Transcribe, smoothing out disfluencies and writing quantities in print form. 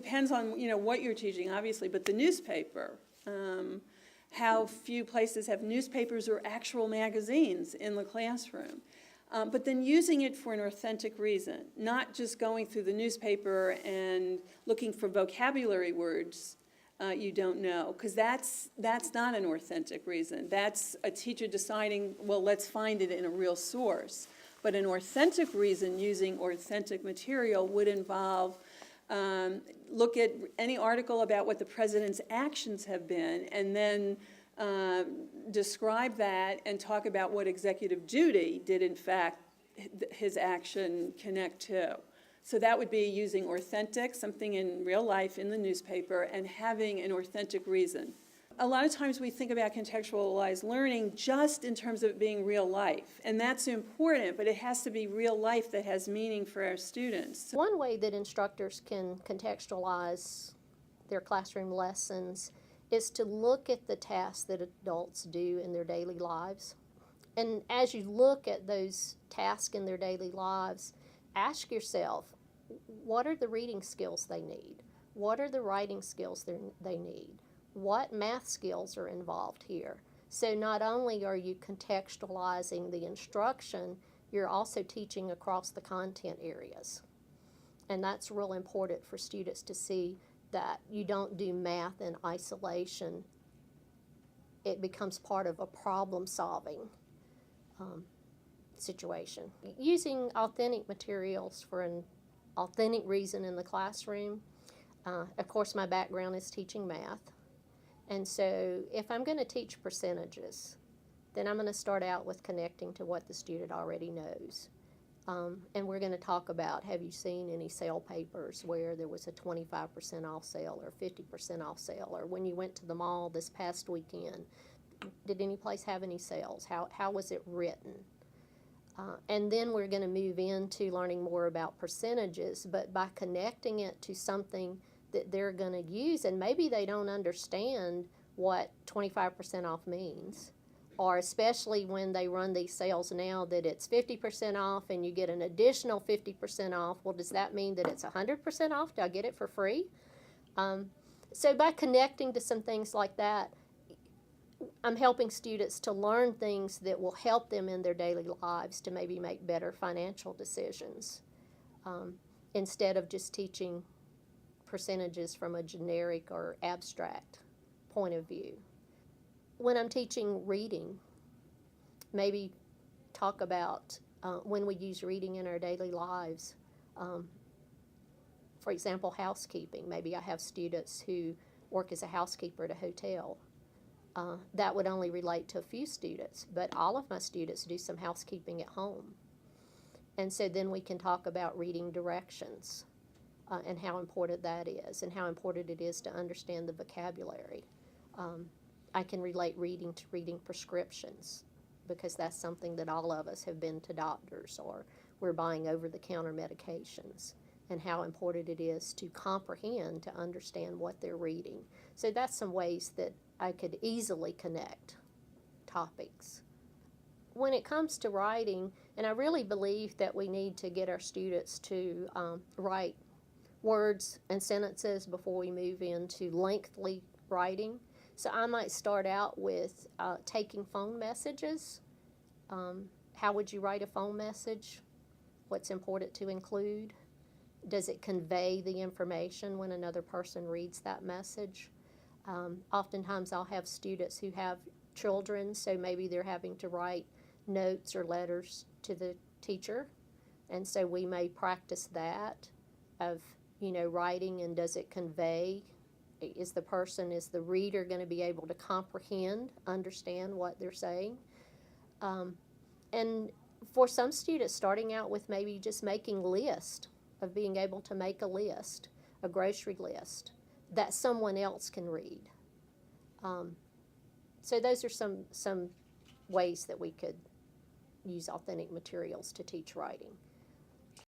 Depends on, what you're teaching, obviously, but the newspaper, how few places have newspapers or actual magazines in the classroom. But then using it for an authentic reason, not just going through the newspaper and looking for vocabulary words you don't know, because that's not an authentic reason. That's a teacher deciding, well, let's find it in a real source. But an authentic reason using authentic material would involve look at any article about what the president's actions have been, and then describe that and talk about what executive duty did, in fact, his action connect to. So that would be using authentic, something in real life in the newspaper, and having an authentic reason. A lot of times we think about contextualized learning just in terms of it being real life, and that's important, but it has to be real life that has meaning for our students. One way that instructors can contextualize their classroom lessons is to look at the tasks that adults do in their daily lives. And as you look at those tasks in their daily lives, ask yourself, what are the reading skills they need? What are the writing skills they need? What math skills are involved here? So not only are you contextualizing the instruction, you're also teaching across the content areas. And that's real important for students to see, that you don't do math in isolation. It becomes part of a problem-solving situation. Using authentic materials for an authentic reason in the classroom. Of course, my background is teaching math. And so if I'm going to teach percentages, then I'm going to start out with connecting to what the student already knows. And we're going to talk about, have you seen any sale papers where there was a 25% off sale or 50% off sale? Or when you went to the mall this past weekend, did any place have any sales? How was it written? And then we're going to move into learning more about percentages, but by connecting it to something that they're going to use, and maybe they don't understand what 25% off means, or especially when they run these sales now that it's 50% off and you get an additional 50% off. Well, does that mean that it's 100% off? Do I get it for free? So by connecting to some things like that, I'm helping students to learn things that will help them in their daily lives to maybe make better financial decisions, instead of just teaching percentages from a generic or abstract point of view. When I'm teaching reading, maybe talk about when we use reading in our daily lives. For example, housekeeping. Maybe I have students who work as a housekeeper at a hotel. That would only relate to a few students, but all of my students do some housekeeping at home. And so then we can talk about reading directions and how important that is, and how important it is to understand the vocabulary. I can relate reading to reading prescriptions, because that's something that all of us have been to doctors, or we're buying over-the-counter medications, and how important it is to comprehend, to understand what they're reading. So that's some ways that I could easily connect topics. When it comes to writing, and I really believe that we need to get our students to write words and sentences before we move into lengthy writing. So I might start out with taking phone messages. How would you write a phone message? What's important to include? Does it convey the information when another person reads that message? Oftentimes I'll have students who have children, so maybe they're having to write notes or letters to the teacher. And so we may practice that of, writing, and does it convey? Is the reader going to be able to comprehend, understand what they're saying? And for some students, starting out with maybe just making lists, of being able to make a list, a grocery list, that someone else can read. So those are some ways that we could use authentic materials to teach writing.